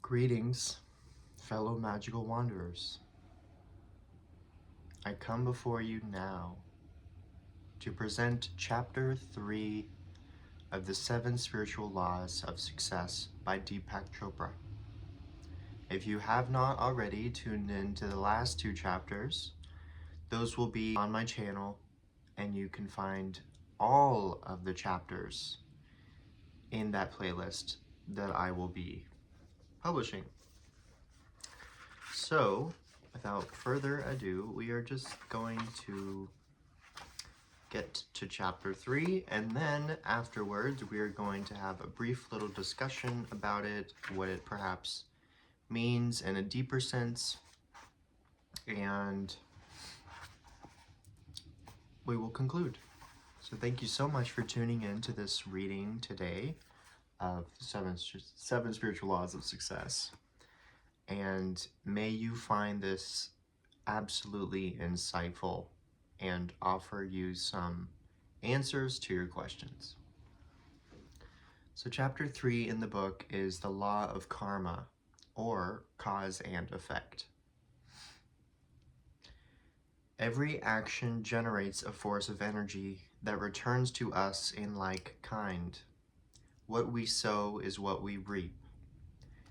Greetings, fellow magical wanderers. I come before you now to present Chapter 3 of the 7 Spiritual Laws of Success by Deepak Chopra. If you have not already tuned in to the last 2 chapters, those will be on my channel, and you can find all of the chapters in that playlist that I will be publishing. So, without further ado, we are just going to get to chapter 3, and then afterwards we are going to have a brief little discussion about it, what it perhaps means in a deeper sense, and we will conclude. So thank you so much for tuning in to this reading today of the seven spiritual laws of success. And may you find this absolutely insightful and offer you some answers to your questions. So chapter 3 in the book is the law of karma, or cause and effect. Every action generates a force of energy that returns to us in like kind. What we sow is what we reap.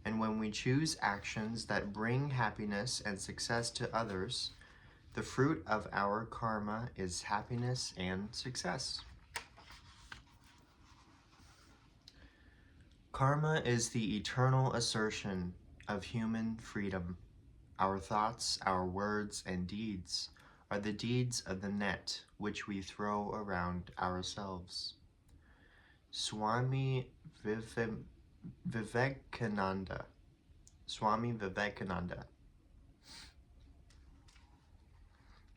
And when we choose actions that bring happiness and success to others, the fruit of our karma is happiness and success. Karma is the eternal assertion of human freedom. Our thoughts, our words, and deeds are the deeds of the net which we throw around ourselves. Swami Vivekananda.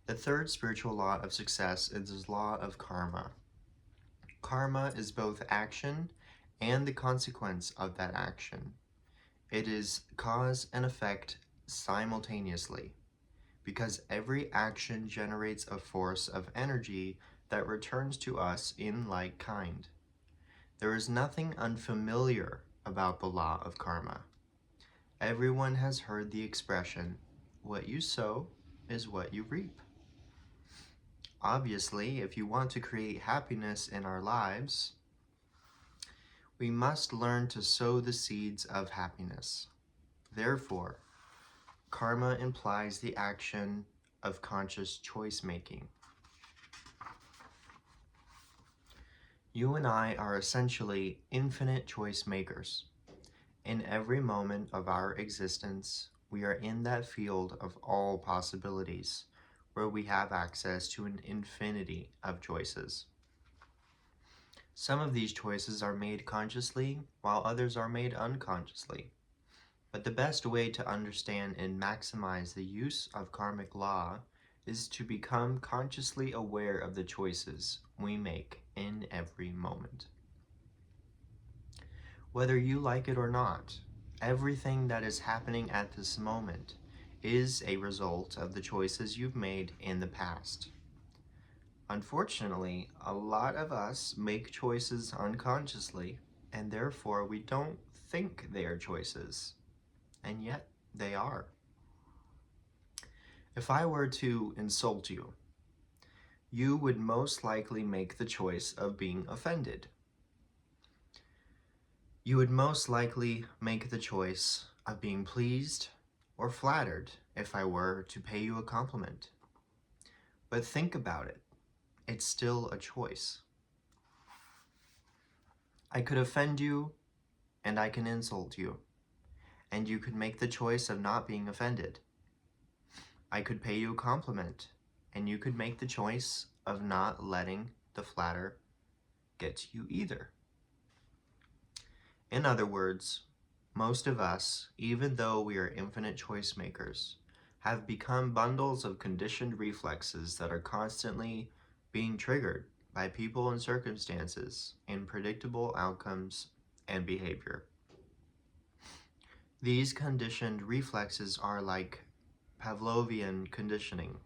The third spiritual law of success is the law of karma. Karma is both action and the consequence of that action. It is cause and effect simultaneously, because every action generates a force of energy that returns to us in like kind. There is nothing unfamiliar about the law of karma. Everyone has heard the expression, "What you sow is what you reap." Obviously, if you want to create happiness in our lives, we must learn to sow the seeds of happiness. Therefore, karma implies the action of conscious choice making. You and I are essentially infinite choice makers. In every moment of our existence, we are in that field of all possibilities, where we have access to an infinity of choices. Some of these choices are made consciously, while others are made unconsciously. But the best way to understand and maximize the use of karmic law is to become consciously aware of the choices we make in every moment. Whether you like it or not, everything that is happening at this moment is a result of the choices you've made in the past. Unfortunately, a lot of us make choices unconsciously, and therefore we don't think they are choices, and yet they are. If I were to insult you, you would most likely make the choice of being offended. You would most likely make the choice of being pleased or flattered if I were to pay you a compliment. But think about it. It's still a choice. I could offend you, and I can insult you, and you could make the choice of not being offended. I could pay you a compliment, and you could make the choice of not letting the flatter get to you either. In other words, most of us, even though we are infinite choice makers, have become bundles of conditioned reflexes that are constantly being triggered by people and circumstances in predictable outcomes and behavior. These conditioned reflexes are like Pavlovian conditioning.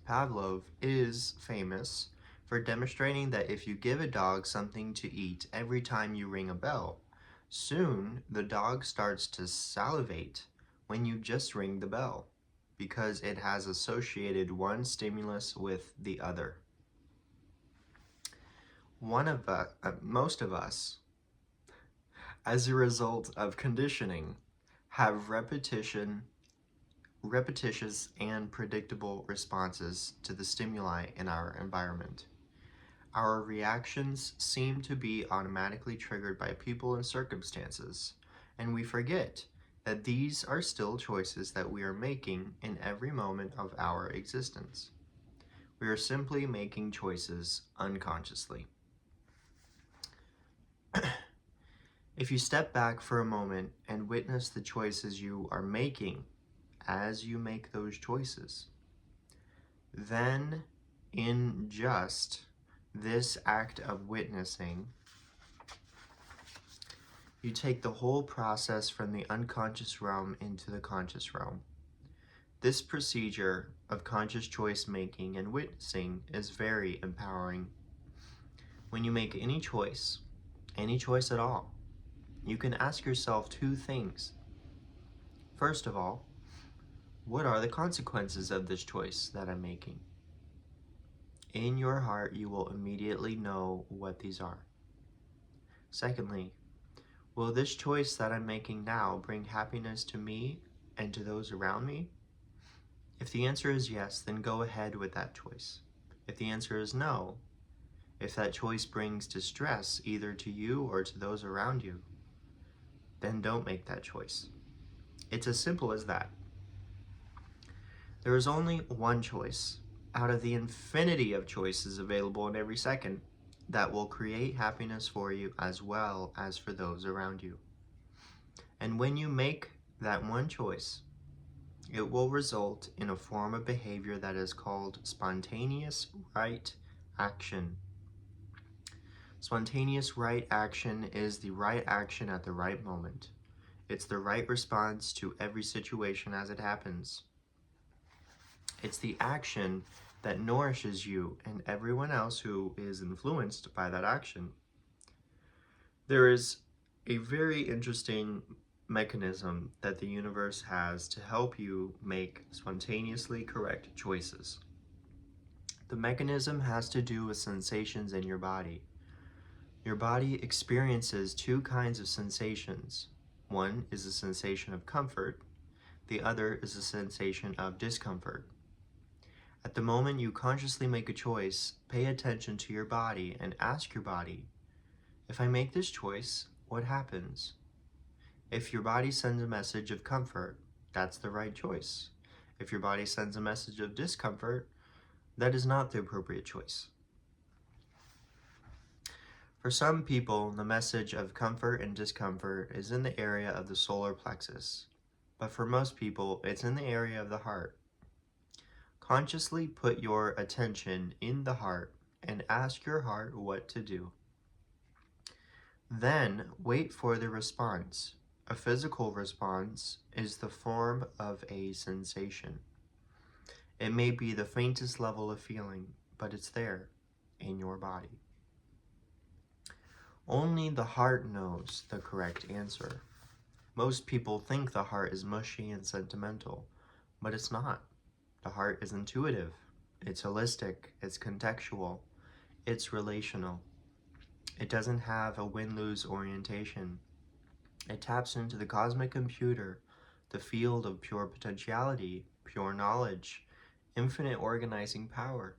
Pavlov is famous for demonstrating that if you give a dog something to eat every time you ring a bell, Soon, the dog starts to salivate when you just ring the bell because it has associated one stimulus with the other. Most of us, as a result of conditioning, have repetitious and predictable responses to the stimuli in our environment. Our reactions seem to be automatically triggered by people and circumstances, and we forget that these are still choices that we are making in every moment of our existence. We are simply making choices unconsciously. If you step back for a moment and witness the choices you are making as you make those choices, then in just this act of witnessing, you take the whole process from the unconscious realm into the conscious realm. This procedure of conscious choice making and witnessing is very empowering. When you make any choice at all, you can ask yourself two things. First of all, what are the consequences of this choice that I'm making? In your heart, you will immediately know what these are. Secondly, will this choice that I'm making now bring happiness to me and to those around me? If the answer is yes, then go ahead with that choice. If the answer is no, if that choice brings distress either to you or to those around you, then don't make that choice. It's as simple as that. There is only one choice out of the infinity of choices available in every second that will create happiness for you as well as for those around you. And when you make that one choice, it will result in a form of behavior that is called spontaneous right action. Spontaneous right action is the right action at the right moment. It's the right response to every situation as it happens. It's the action that nourishes you and everyone else who is influenced by that action. There is a very interesting mechanism that the universe has to help you make spontaneously correct choices. The mechanism has to do with sensations in your body. Your body experiences two kinds of sensations. One is a sensation of comfort, the other is a sensation of discomfort. At the moment you consciously make a choice, pay attention to your body and ask your body, if I make this choice, what happens? If your body sends a message of comfort, that's the right choice. If your body sends a message of discomfort, that is not the appropriate choice. For some people, the message of comfort and discomfort is in the area of the solar plexus, but for most people, it's in the area of the heart. Consciously put your attention in the heart and ask your heart what to do. Then wait for the response. A physical response is the form of a sensation. It may be the faintest level of feeling, but it's there in your body. Only the heart knows the correct answer. Most people think the heart is mushy and sentimental, but it's not. The heart is intuitive, it's holistic, it's contextual, it's relational. It doesn't have a win-lose orientation. It taps into the cosmic computer, the field of pure potentiality, pure knowledge, infinite organizing power,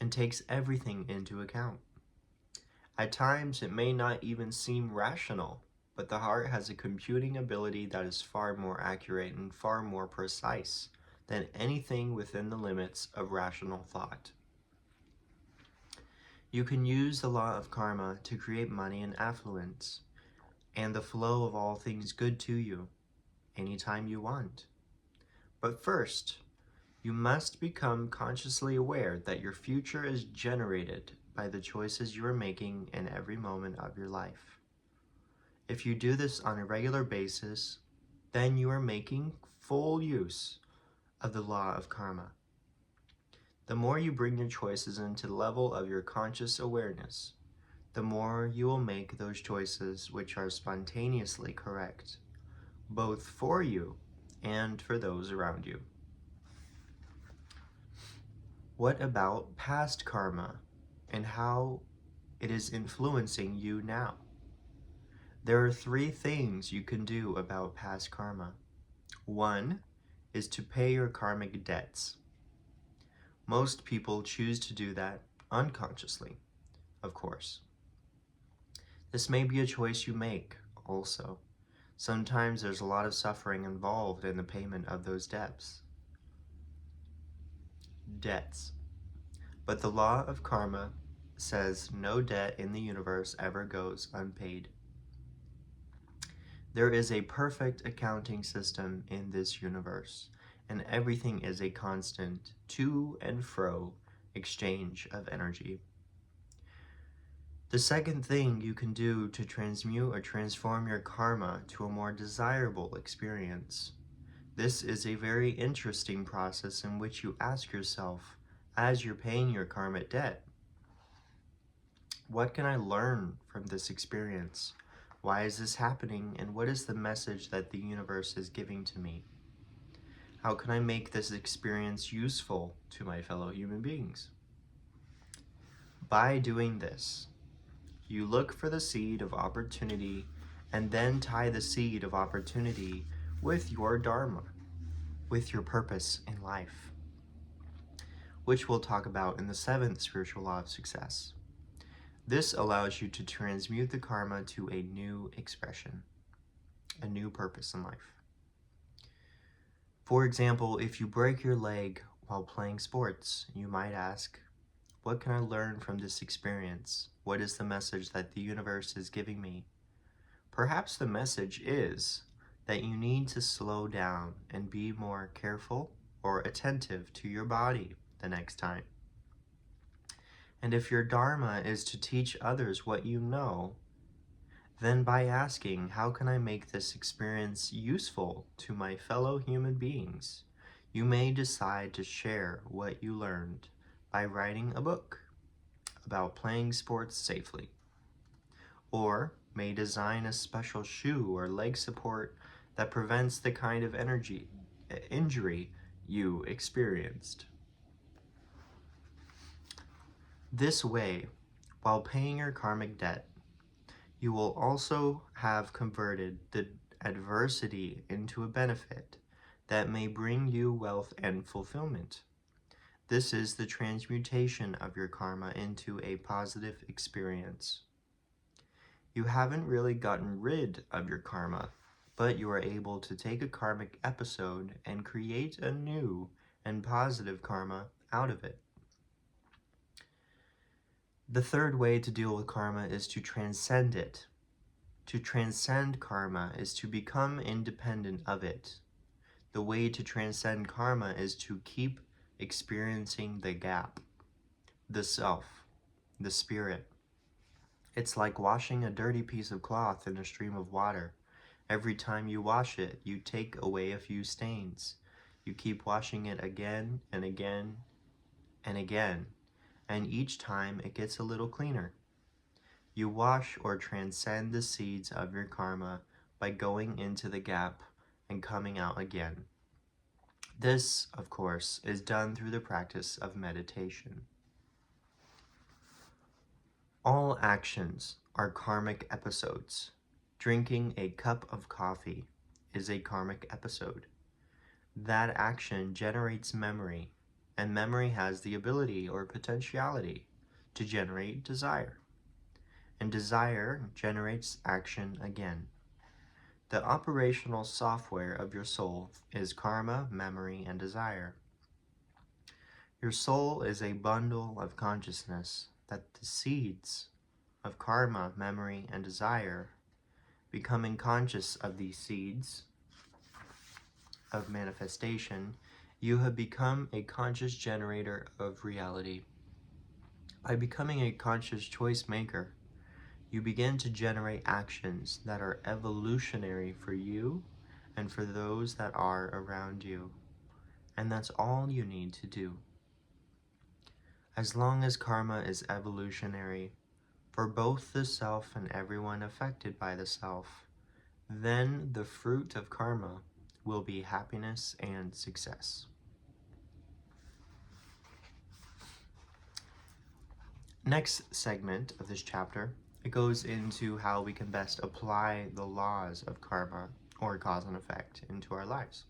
and takes everything into account. At times, it may not even seem rational, but the heart has a computing ability that is far more accurate and far more precise than anything within the limits of rational thought. You can use the law of karma to create money and affluence, and the flow of all things good to you, anytime you want. But first, you must become consciously aware that your future is generated by the choices you are making in every moment of your life. If you do this on a regular basis, then you are making full use of the law of karma. The more you bring your choices into the level of your conscious awareness, the more you will make those choices which are spontaneously correct, both for you and for those around you. What about past karma and how it is influencing you now? There are 3 things you can do about past karma. 1 is to pay your karmic debts. Most people choose to do that unconsciously, of course. This may be a choice you make also. Sometimes there's a lot of suffering involved in the payment of those debts. But the law of karma says no debt in the universe ever goes unpaid. There is a perfect accounting system in this universe, and everything is a constant to and fro exchange of energy. The second thing you can do to transmute or transform your karma to a more desirable experience. This is a very interesting process in which you ask yourself, as you're paying your karmic debt, what can I learn from this experience? Why is this happening, and what is the message that the universe is giving to me? How can I make this experience useful to my fellow human beings? By doing this, you look for the seed of opportunity and then tie the seed of opportunity with your dharma, with your purpose in life, which we'll talk about in the 7th spiritual law of success. This allows you to transmute the karma to a new expression, a new purpose in life. For example, if you break your leg while playing sports, you might ask, what can I learn from this experience? What is the message that the universe is giving me? Perhaps the message is that you need to slow down and be more careful or attentive to your body the next time. And if your dharma is to teach others what you know, then by asking, how can I make this experience useful to my fellow human beings, you may decide to share what you learned by writing a book about playing sports safely, or may design a special shoe or leg support that prevents the kind of injury you experienced. This way, while paying your karmic debt, you will also have converted the adversity into a benefit that may bring you wealth and fulfillment. This is the transmutation of your karma into a positive experience. You haven't really gotten rid of your karma, but you are able to take a karmic episode and create a new and positive karma out of it. The third way to deal with karma is to transcend it. To transcend karma is to become independent of it. The way to transcend karma is to keep experiencing the gap, the self, the spirit. It's like washing a dirty piece of cloth in a stream of water. Every time you wash it, you take away a few stains. You keep washing it again and again and again, and each time it gets a little cleaner. You wash or transcend the seeds of your karma by going into the gap and coming out again. This, of course, is done through the practice of meditation. All actions are karmic episodes. Drinking a cup of coffee is a karmic episode. That action generates memory, and memory has the ability or potentiality to generate desire. And desire generates action again. The operational software of your soul is karma, memory, and desire. Your soul is a bundle of consciousness that the seeds of karma, memory, and desire, becoming conscious of these seeds of manifestation, you have become a conscious generator of reality. By becoming a conscious choice maker, you begin to generate actions that are evolutionary for you and for those that are around you. And that's all you need to do. As long as karma is evolutionary, for both the self and everyone affected by the self, then the fruit of karma will be happiness and success. Next segment of this chapter, it goes into how we can best apply the laws of karma or cause and effect into our lives.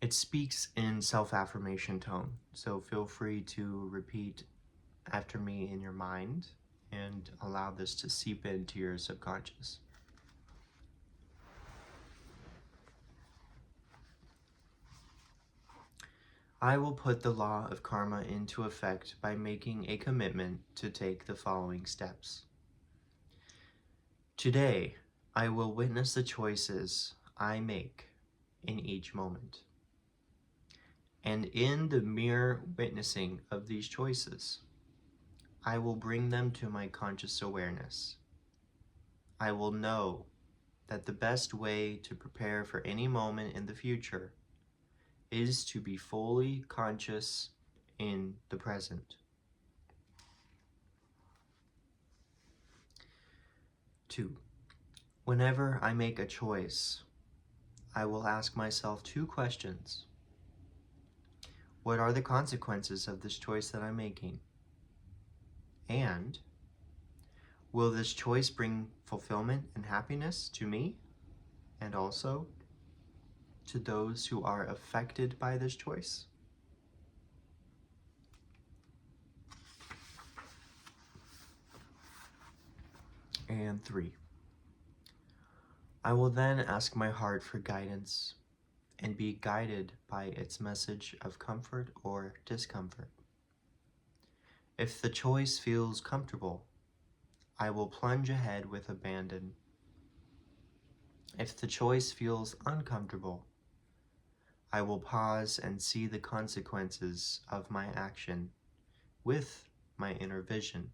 It speaks in self-affirmation tone, so feel free to repeat after me in your mind and allow this to seep into your subconscious. I will put the law of karma into effect by making a commitment to take the following steps. Today, I will witness the choices I make in each moment. And in the mere witnessing of these choices, I will bring them to my conscious awareness. I will know that the best way to prepare for any moment in the future is to be fully conscious in the present. 2. Whenever I make a choice, I will ask myself 2 questions. What are the consequences of this choice that I'm making? And will this choice bring fulfillment and happiness to me and also to those who are affected by this choice? And 3. I will then ask my heart for guidance and be guided by its message of comfort or discomfort. If the choice feels comfortable, I will plunge ahead with abandon. If the choice feels uncomfortable, I will pause and see the consequences of my action with my inner vision.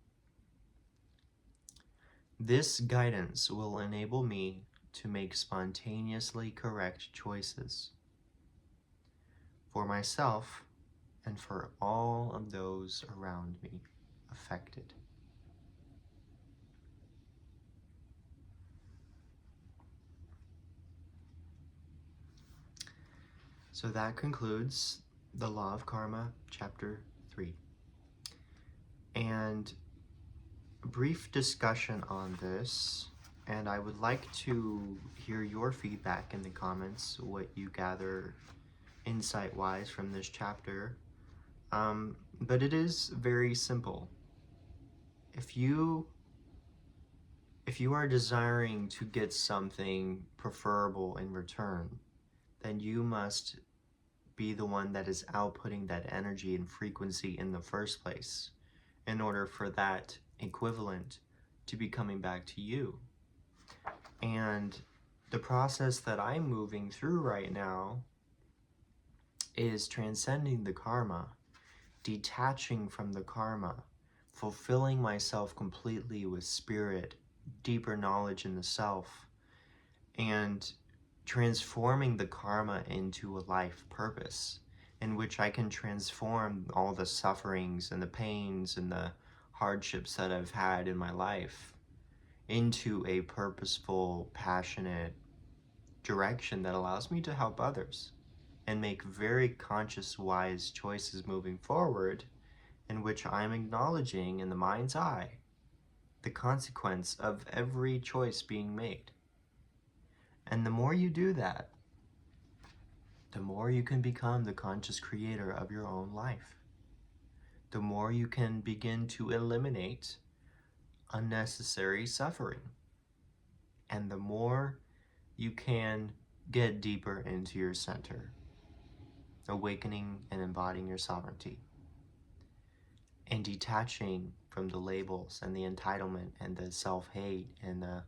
This guidance will enable me to make spontaneously correct choices for myself and for all of those around me affected. So that concludes the Law of Karma, Chapter 3. And a brief discussion on this, and I would like to hear your feedback in the comments, what you gather insight-wise from this chapter. But it is very simple. If you are desiring to get something preferable in return, then you must be the one that is outputting that energy and frequency in the first place in order for that equivalent to be coming back to you. And the process that I'm moving through right now is transcending the karma, detaching from the karma, fulfilling myself completely with spirit, deeper knowledge in the self, and transforming the karma into a life purpose in which I can transform all the sufferings and the pains and the hardships that I've had in my life into a purposeful, passionate direction that allows me to help others and make very conscious, wise choices moving forward, in which I'm acknowledging in the mind's eye the consequence of every choice being made. And the more you do that, the more you can become the conscious creator of your own life. The more you can begin to eliminate unnecessary suffering. And the more you can get deeper into your center, awakening and embodying your sovereignty, and detaching from the labels and the entitlement and the self-hate and the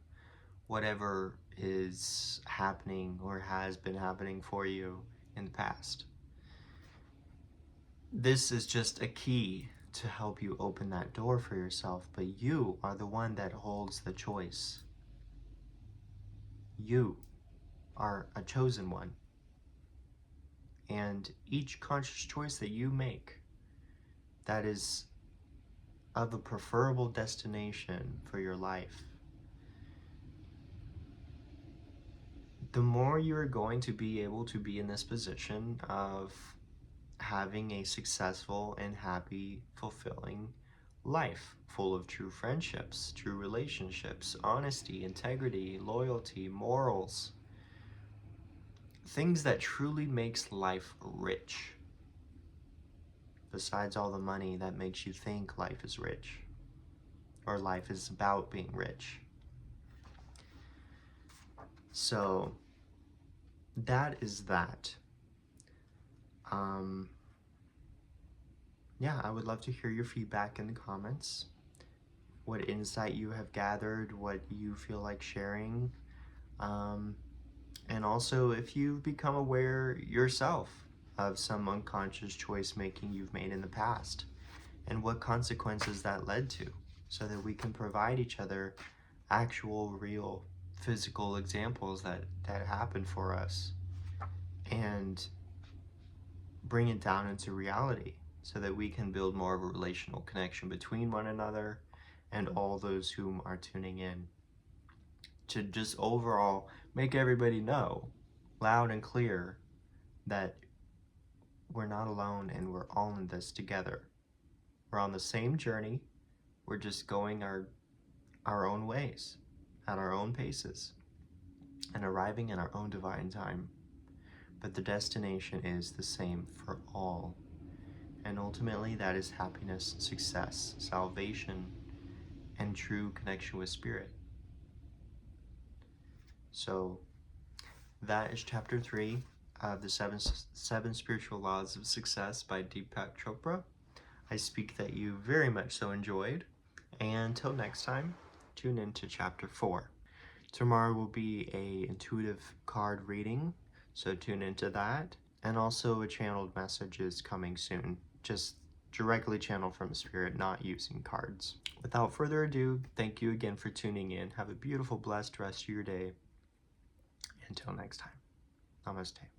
whatever is happening or has been happening for you in the past. This is just a key to help you open that door for yourself, but you are the one that holds the choice. You are a chosen one. And each conscious choice that you make, that is of a preferable destination for your life, the more you're going to be able to be in this position of having a successful and happy, fulfilling life full of true friendships, true relationships, honesty, integrity, loyalty, morals, things that truly makes life rich, besides all the money that makes you think life is rich or life is about being rich. So that is that. Yeah, I would love to hear your feedback in the comments. What insight you have gathered, what you feel like sharing. And also if you've become aware yourself of some unconscious choice making you've made in the past and what consequences that led to, so that we can provide each other actual, real, physical examples that happen for us and bring it down into reality so that we can build more of a relational connection between one another and all those whom are tuning in, to just overall make everybody know loud and clear that we're not alone and we're all in this together. We're on the same journey. We're just going our own ways, at our own paces, and arriving in our own divine time. But the destination is the same for all. And ultimately, that is happiness, success, salvation, and true connection with Spirit. So that is chapter 3 of the seven spiritual laws of success by Deepak Chopra. I speak that you very much so enjoyed. And until next time, tune in to chapter 4. Tomorrow will be a intuitive card reading, so tune into that. And also a channeled message is coming soon, just directly channeled from Spirit, not using cards. Without further ado, thank you again for tuning in. Have a beautiful, blessed rest of your day. Until next time, namaste.